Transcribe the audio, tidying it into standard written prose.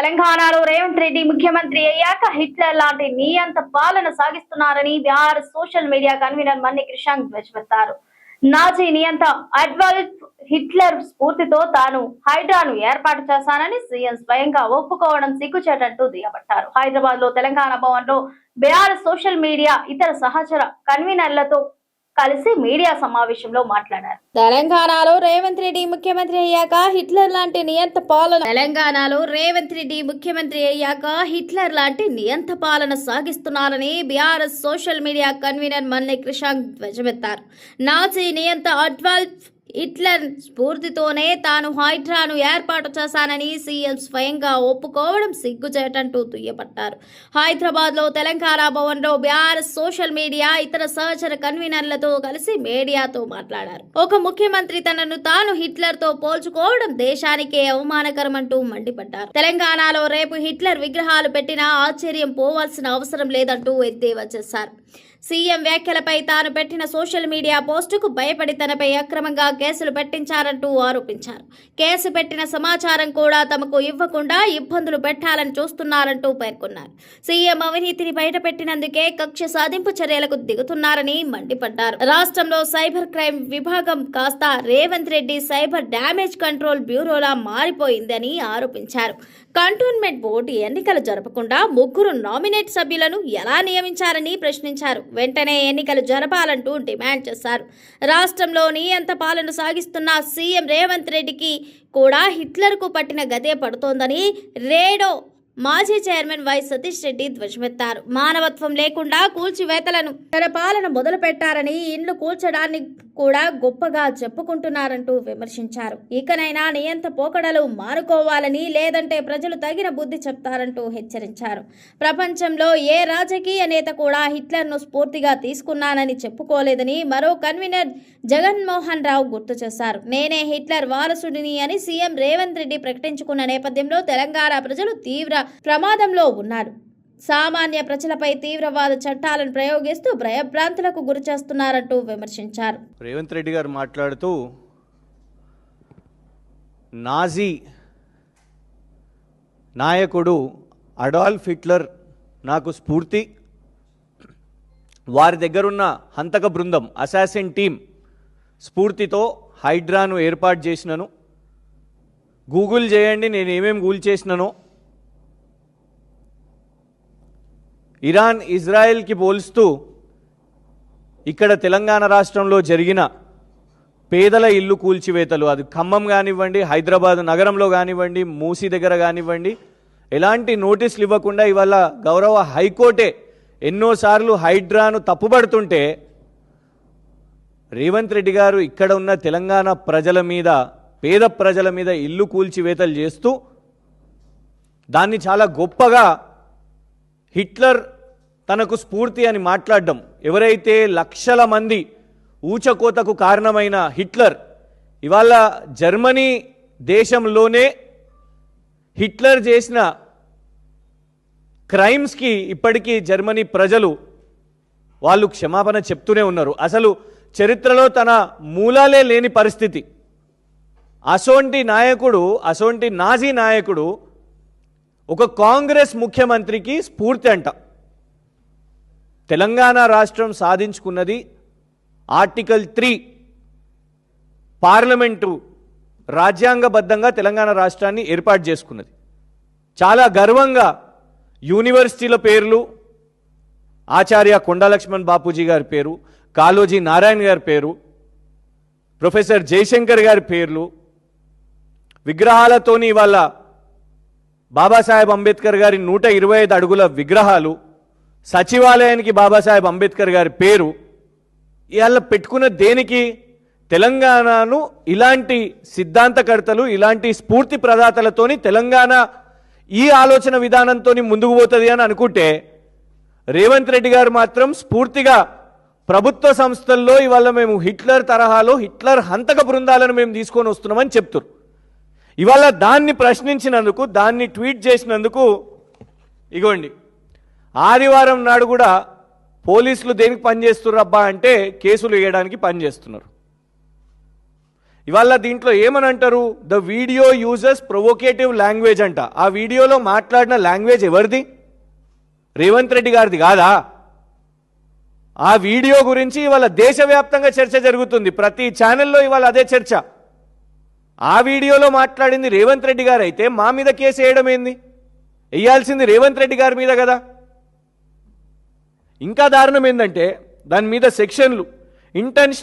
తెలంగాణలో రేవంత్ రెడ్డి ముఖ్యమంత్రి అయ్యాక హిట్లర్ లాంటి నియంత పాలన సాగిస్తున్నారని బీఆర్ సోషల్ మీడియా కన్వీనర్ మన్ని క్రిషాంక్ ధ్వజమెత్తారు. నాజీ నియంత అడ్వాల్ఫ్ హిట్లర్ స్ఫూర్తితో తాను హైడ్రాను ఏర్పాటు చేశానని సీఎం స్వయంగా ఒప్పుకోవడం సిగ్గుచేటంటూ దుయ్యబట్టారు. హైదరాబాద్ లో తెలంగాణ భవన్ లో బీఆర్ సోషల్ మీడియా ఇతర సహచర కన్వీనర్లతో కలిసి మీడియా సమావేశంలో మాట్లాడారు. తెలంగాణలో రేవంత్ రెడ్డి ముఖ్యమంత్రి అయ్యాక హిట్లర్ లాంటి నియంత పాలన సాగిస్తున్నారని బీఆర్ఎస్ సోషల్ మీడియా కన్వీనర్ మన్ని క్రిషాంక్ ధ్వజమెత్తారు. నాజీ నియంత అడ్వాల్ఫ్ హిట్లర్ స్ఫూర్తితోనే తాను హైడ్రాను ఏర్పాటు చేశానని సీఎం స్వయంగా ఒప్పుకోవడం సిగ్గుచేటంటూ దుయ్యబట్టారు. హైదరాబాద్ లో తెలంగాణ భవన్ లో బీఆర్ఎస్ సోషల్ మీడియా ఇతర సహచర కన్వీనర్లతో కలిసి మీడియాతో మాట్లాడారు. ఒక ముఖ్యమంత్రి తనను తాను హిట్లర్ తో పోల్చుకోవడం దేశానికే అవమానకరమంటూ మండిపడ్డారు. తెలంగాణలో రేపు హిట్లర్ విగ్రహాలు పెట్టినా ఆశ్చర్యం పోవాల్సిన అవసరం లేదంటూ ఎద్దేవా చేశారు. సీఎం వ్యాఖ్యలపై తాను పెట్టిన సోషల్ మీడియా పోస్టుకు భయపడి తనపై అక్రమంగా కేసులు పెట్టించారంటూ ఆరోపించారు. కేసు పెట్టిన సమాచారం కూడా తమకు ఇవ్వకుండా ఇబ్బందులు పెట్టాలని చూస్తున్నారంటూ పేర్కొన్నారు. సీఎం అవినీతిని బయటపెట్టినందుకే కక్ష సాధింపు చర్యలకు దిగుతున్నారని మండిపడ్డారు. రాష్ట్రంలో సైబర్ క్రైమ్ విభాగం కాస్త Revanth Reddy cyber damage control బ్యూరోలా మారిపోయిందని ఆరోపించారు. కంటోన్మెంట్ బోర్డు ఎన్నికలు జరపకుండా 3 నామినేట్ సభ్యులను ఎలా నియమించారని ప్రశ్నించారు. వెంటనే ఎన్నికలు జరపాలంటూ డిమాండ్ చేశారు. రాష్ట్రంలో నియంత పాలన సాగిస్తున్న సీఎం రేవంత్ రెడ్డికి కూడా హిట్లర్కు పట్టిన గతే పడుతోందని రేడో మాజీ చైర్మన్ వై సతీష్ రెడ్డి ధ్వజమెత్తారు. మానవత్వం లేకుండా కూల్చివేతలను తన పాలన మొదలు పెట్టారని ఇండ్లు కూల్చడాన్ని కూడా గొప్పగా చెప్పుకుంటున్నారంటూ విమర్శించారు. ఇకనైనా నియంత పోకడలు మానుకోవాలని, లేదంటే ప్రజలు తగిన బుద్ధి చెప్తారంటూ హెచ్చరించారు. ప్రపంచంలో ఏ రాజకీయ నేత కూడా హిట్లర్ను స్ఫూర్తిగా తీసుకున్నానని చెప్పుకోలేదని మరో కన్వీనర్ జగన్మోహన్ రావు గుర్తు చేశారు. నేనే హిట్లర్ వారసుడిని అని సీఎం రేవంత్ రెడ్డి ప్రకటించుకున్న నేపథ్యంలో తెలంగాణ ప్రజలు తీవ్ర ప్రమాదంలో ఉన్నారు. సామాన్య ప్రజలపై తీవ్రవాద చట్టాలను ప్రయోగిస్తూ భయభ్రాంతులకు గురి చేస్తున్నారంటూ విమర్శించారు. రేవంత్ రెడ్డి గారు మాట్లాడుతూ నాజీ నాయకుడు అడాల్ఫ్ హిట్లర్ నాకు స్ఫూర్తి, వారి దగ్గరున్న హంతక బృందం అసాసిన్ టీం స్ఫూర్తితో హైడ్రాను ఏర్పాటు చేసినను. గూగుల్ చేయండి నేను ఏమేమి గూగుల్ చేసినానో. ఇరాన్ ఇజ్రాయెల్కి పోల్స్తూ ఇక్కడ తెలంగాణ రాష్ట్రంలో జరిగిన పేదల ఇల్లు కూల్చివేతలు, అది ఖమ్మం కానివ్వండి, హైదరాబాద్ నగరంలో కానివ్వండి, మూసీ దగ్గర కానివ్వండి, ఎలాంటి నోటీసులు ఇవ్వకుండా ఇవాళ గౌరవ హైకోర్టే ఎన్నోసార్లు హైడ్రాను తప్పుపడుతుంటే రేవంత్ రెడ్డి గారు ఇక్కడ ఉన్న తెలంగాణ ప్రజల మీద, పేద ప్రజల మీద ఇల్లు కూల్చివేతలు చేస్తూ దాన్ని చాలా గొప్పగా హిట్లర్ తనకు స్ఫూర్తి అని మాట్లాడడం. ఎవరైతే లక్షల మంది ఊచకోతకు కారణమైన హిట్లర్ ఇవాళ జర్మనీ దేశంలోనే హిట్లర్ చేసిన క్రైమ్స్కి ఇప్పటికీ జర్మనీ ప్రజలు వాళ్ళు క్షమాపణ చెప్తూనే ఉన్నారు. అసలు చరిత్రలో తన మూలాలే లేని పరిస్థితి. అసోంటి నాజీ నాయకుడు ఒక కాంగ్రెస్ ముఖ్యమంత్రికి స్ఫూర్తి అంట. తెలంగాణ రాష్ట్రం సాధించుకున్నది ఆర్టికల్ 3 పార్లమెంటు రాజ్యాంగబద్ధంగా తెలంగాణ రాష్ట్రాన్ని ఏర్పాటు చేసుకున్నది. చాలా గర్వంగా యూనివర్సిటీల పేర్లు ఆచార్య కొండా లక్ష్మణ్ బాపూజీ గారి పేరు, కాళోజీ నారాయణ గారి పేరు, ప్రొఫెసర్ జయశంకర్ గారి పేర్లు, విగ్రహాలతోని ఇవాళ బాబాసాహెబ్ అంబేద్కర్ గారి 125 అడుగుల విగ్రహాలు, సచివాలయానికి బాబాసాహెబ్ అంబేద్కర్ గారి పేరు ఇవాళ పెట్టుకున్న దేనికి? తెలంగాణను ఇలాంటి సిద్ధాంతకర్తలు, ఇలాంటి స్ఫూర్తి ప్రదాతలతోని తెలంగాణ ఈ ఆలోచన విధానంతో ముందుకు పోతుంది అని అనుకుంటే రేవంత్ రెడ్డి గారు మాత్రం స్ఫూర్తిగా ప్రభుత్వ సంస్థల్లో ఇవాళ మేము హిట్లర్ తరహాలో హిట్లర్ హంతక బృందాలను మేము తీసుకొని వస్తున్నామని చెప్తారు. ఇవాళ దాన్ని ప్రశ్నించినందుకు, దాన్ని ట్వీట్ చేసినందుకు ఇగోండి ఆదివారం నాడు కూడా పోలీసులు దేనికి పనిచేస్తున్నారు అబ్బా అంటే కేసులు వేయడానికి పనిచేస్తున్నారు. ఇవాళ దీంట్లో ఏమని అంటారు, the video uses provocative language అంట. ఆ వీడియోలో మాట్లాడిన లాంగ్వేజ్ ఎవరిది? రేవంత్ రెడ్డి గారిది కాదా? ఆ వీడియో గురించి ఇవాళ దేశవ్యాప్తంగా చర్చ జరుగుతుంది, ప్రతి ఛానల్లో ఇవాళ అదే చర్చ. ఆ వీడియోలో మాట్లాడింది రేవంత్ రెడ్డి గారు అయితే మా మీద కేసు వేయడం ఏంది? వేయాల్సింది రేవంత్ రెడ్డి గారి మీద కదా. ఇంకా దారుణం ఏంటంటే దాని మీద సెక్షన్లు, ఇంటెన్షన్